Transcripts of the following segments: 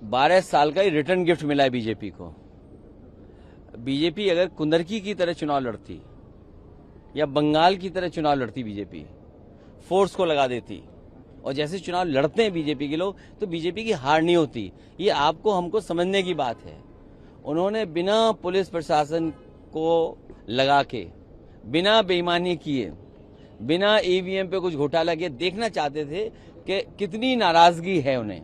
12 साल का ही return gift मिला है बीजेपी को। बीजेपी अगर कुंदरकी की तरह चुनाव लड़ती या बंगाल की तरह चुनाव लड़ती, बीजेपी फोर्स को लगा देती, और जैसे चुनाव लड़ते हैं बीजेपी के लोग, तो बीजेपी की हार नहीं होती। ये आपको हमको समझने की बात है। उन्होंने बिना पुलिस प्रशासन को लगा के, बिना बेईमानी किए, बिना ईवीएम पे कुछ घोटाला किए देखना चाहते थे कि कितनी नाराजगी है उन्हें।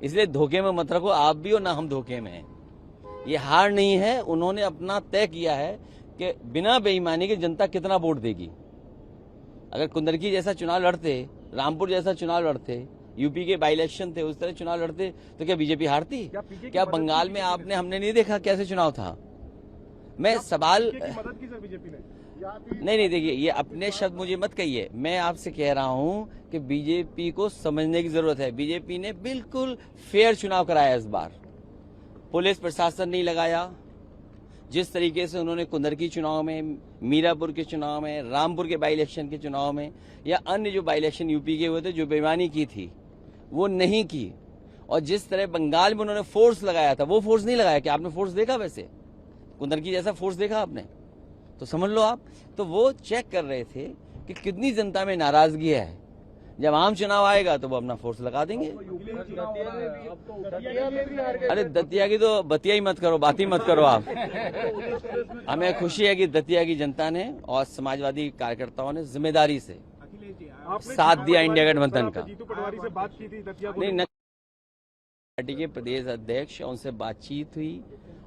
इसलिए धोखे में मत रखो आप भी, और ना हम धोखे में हैं। ये हार नहीं है, उन्होंने अपना तय किया है कि बिना बेईमानी के जनता कितना वोट देगी। अगर कुंदरकी जैसा चुनाव लड़ते, रामपुर जैसा चुनाव लड़ते, यूपी के बाई इलेक्शन थे उस तरह चुनाव लड़ते, तो क्या बीजेपी हारती? क्या बंगाल में हमने नहीं देखा कैसे चुनाव था? मैं सवाल मदद की सर बीजेपी ने नहीं, देखिए ये अपने शब्द मुझे मत कहिए। मैं आपसे कह रहा हूं कि बीजेपी को समझने की जरूरत है। बीजेपी ने बिल्कुल फेयर चुनाव कराया इस बार। पुलिस प्रशासन नहीं लगाया। जिस तरीके से उन्होंने कुंदरकी चुनाव में, मीरापुर के चुनाव में, रामपुर के बाई इलेक्शन के चुनाव में, या अन्य जो बाई इलेक्शन यूपी के हुए थे, जो बेईमानी की थी वो नहीं की। और जिस तरह बंगाल में उन्होंने फोर्स लगाया था, वो फोर्स नहीं लगाया। क्या आपने फोर्स देखा? वैसे कुंदरकी जैसा फोर्स देखा आपने? तो समझ लो आप। तो वो चेक कर रहे थे कि कितनी जनता में नाराजगी है। जब आम चुनाव आएगा तो वो अपना फोर्स लगा देंगे। अरे दतिया की तो बतिया ही मत करो, बात ही मत करो आप। हमें खुशी है कि दतिया की जनता ने और समाजवादी कार्यकर्ताओं ने जिम्मेदारी से साथ दिया इंडिया गठबंधन का। नहीं, पार्टी के प्रदेश अध्यक्ष, उनसे बातचीत हुई,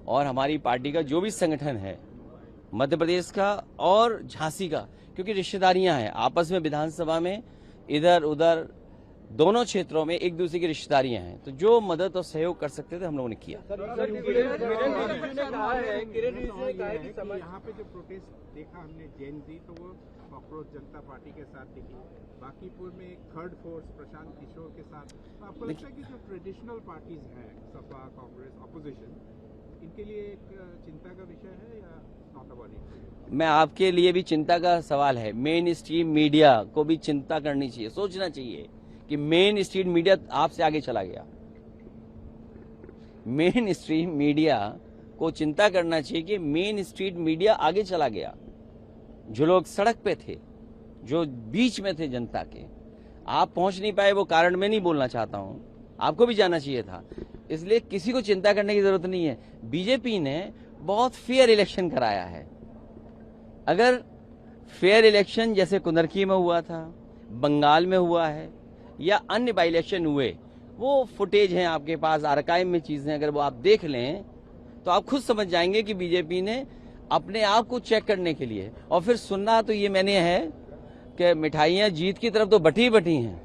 और हमारी पार्टी का जो भी संगठन है मध्य प्रदेश का और झांसी का, क्योंकि रिश्तेदारियां हैं आपस में, विधानसभा में इधर उधर दोनों क्षेत्रों में एक दूसरे की रिश्तेदारियां हैं, तो जो मदद और सहयोग कर सकते थे हम लोगों ने किया। यहाँ पे जो प्रोटेस्ट देखा हमने जैन जी, तो वो कॉकरोच जनता पार्टी के साथ दिखी। बाकीपुर में एक थर्ड फोर्स प्रशांत किशोर के साथ। तो आपको लगता है कि जो ट्रेडिशनल पार्टीज हैं, सपा, कांग्रेस, ऑपोजिशन, इनके लिए एक चिंता का विषय है या नॉट अबाउट इट? मैं आपके लिए भी चिंता का सवाल है। मेन स्ट्रीम मीडिया को भी चिंता करनी चाहिए, सोचना चाहिए कि मेन स्ट्रीम मीडिया आपसे आगे चला गया। मेन स्ट्रीम मीडिया को चिंता करना चाहिए कि मेन स्ट्रीट मीडिया आगे चला गया। जो लोग सड़क पे थे, जो बीच में थे जनता के, आप पहुंच नहीं पाए। वो कारण मैं नहीं बोलना चाहता हूं, आपको भी जाना चाहिए था। इसलिए किसी को चिंता करने की जरूरत नहीं है। बीजेपी ने बहुत फेयर इलेक्शन कराया है। अगर फेयर इलेक्शन जैसे कुंदरकी में हुआ था, बंगाल में हुआ है, या अन्य बाई इलेक्शन हुए, वो फुटेज हैं आपके पास, आर्काइव में चीजें, अगर वो आप देख लें तो आप खुद समझ जाएंगे कि बीजेपी ने अपने आप को चेक करने के लिए, और फिर सुनना तो ये मैंने है कि मिठाइयां जीत की तरफ तो बटी बटी हैं,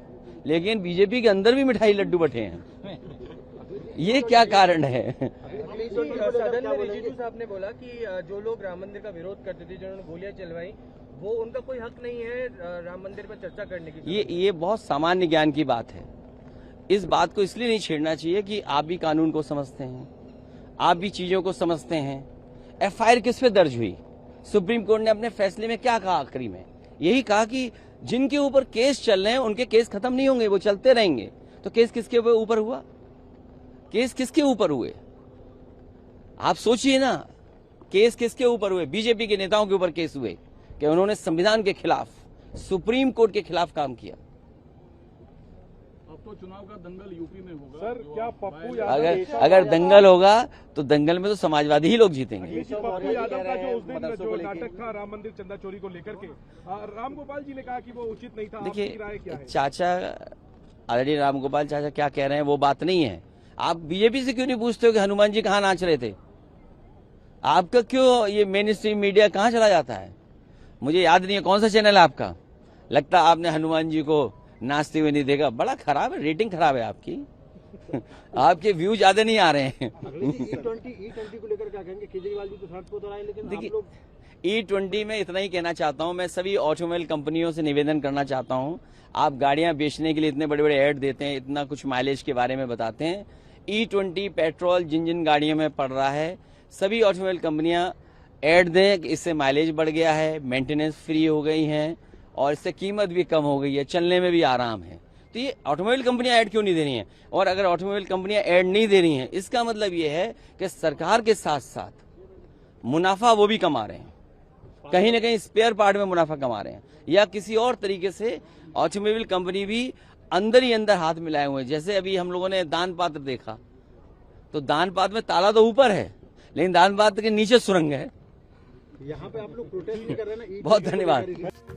लेकिन बीजेपी के अंदर भी मिठाई लड्डू बटे हैं। ये क्या कारण है? सदन में रिजिजू साहब ने बोला कि जो लोग राम मंदिर का विरोध करते थे, जिन्होंने गोलियां चलवाई, वो उनका कोई हक नहीं है राम मंदिर पर चर्चा करने की। ये बहुत सामान्य ज्ञान की बात है। इस बात को इसलिए नहीं छेड़ना चाहिए कि आप भी कानून को समझते हैं, आप भी चीजों को समझते हैं। एफआईआर किस पे दर्ज हुई? सुप्रीम कोर्ट ने अपने फैसले में क्या कहा? आखिरी में यही कहा कि जिनके ऊपर केस चल रहे हैं उनके केस खत्म नहीं होंगे, वो चलते रहेंगे। तो केस किसके ऊपर हुआ? केस किसके ऊपर हुए? आप सोचिए ना, केस किसके ऊपर हुए? बीजेपी के नेताओं के ऊपर केस हुए कि उन्होंने संविधान के खिलाफ, सुप्रीम कोर्ट के खिलाफ काम किया। अब तो चुनाव का दंगल यूपी में होगा सर। क्या पप्पू अगर दंगल होगा तो दंगल में तो समाजवादी ही लोग जीतेंगे। पप्पू यादव का जो उस दिन जो नाटक था राम मंदिर चंदा चोरी को लेकर के, राम गोपाल जी ने कहा कि वो उचित नहीं था। देखिए चाचा, ऑलरेडी राम गोपाल चाचा क्या कह रहे हैं वो बात नहीं है। आप बीजेपी से क्यों नहीं पूछते हो कि हनुमान जी कहाँ नाच रहे थे? आपका क्यों ये मेन स्ट्रीम मीडिया कहाँ चला जाता है? मुझे याद नहीं है कौन सा चैनल है आपका। लगता है आपने हनुमान जी को नाचते हुए नहीं देखा। बड़ा खराब है, रेटिंग खराब है आपकी। आपके व्यू ज्यादा नहीं आ रहे हैं। E20 को लेकर क्या कहेंगे? केजरीवाल जी तो सड़क पर उतर आए, लेकिन देखिए E20 में इतना ही कहना चाहता हूं। मैं सभी ऑटोमोबाइल कंपनियों से निवेदन करना चाहता हूं, आप गाड़ियां बेचने के लिए इतने बड़े बड़े ऐड देते हैं, इतना कुछ माइलेज के बारे में बताते हैं। E20 पेट्रोल जिन जिन गाड़ियों में पड़ रहा है, सभी ऑटोमोबाइल कंपनियां ऐड दें कि इससे माइलेज बढ़ गया है, मेंटेनेंस फ्री हो गई है, और इससे कीमत भी कम हो गई है, चलने में भी आराम है। तो ये ऑटोमोबाइल कंपनियां ऐड क्यों नहीं दे रही हैं? और अगर ऑटोमोबाइल कंपनियां ऐड नहीं दे रही हैं, इसका मतलब ये है कि सरकार के साथ साथ मुनाफा वो भी कमा रहे हैं, कहीं ना कहीं स्पेयर पार्ट में मुनाफा कमा रहे हैं, या किसी और तरीके से ऑटोमोबाइल कंपनी भी अंदर ही अंदर हाथ मिलाए हुए हैं। जैसे अभी हम लोगों ने दान पात्र देखा, तो दान पात्र में ताला तो ऊपर है, लेकिन दान पात्र के नीचे सुरंग है। यहाँ पे आप लोग प्रोटेस्ट नहीं कर रहे ना? बहुत धन्यवाद।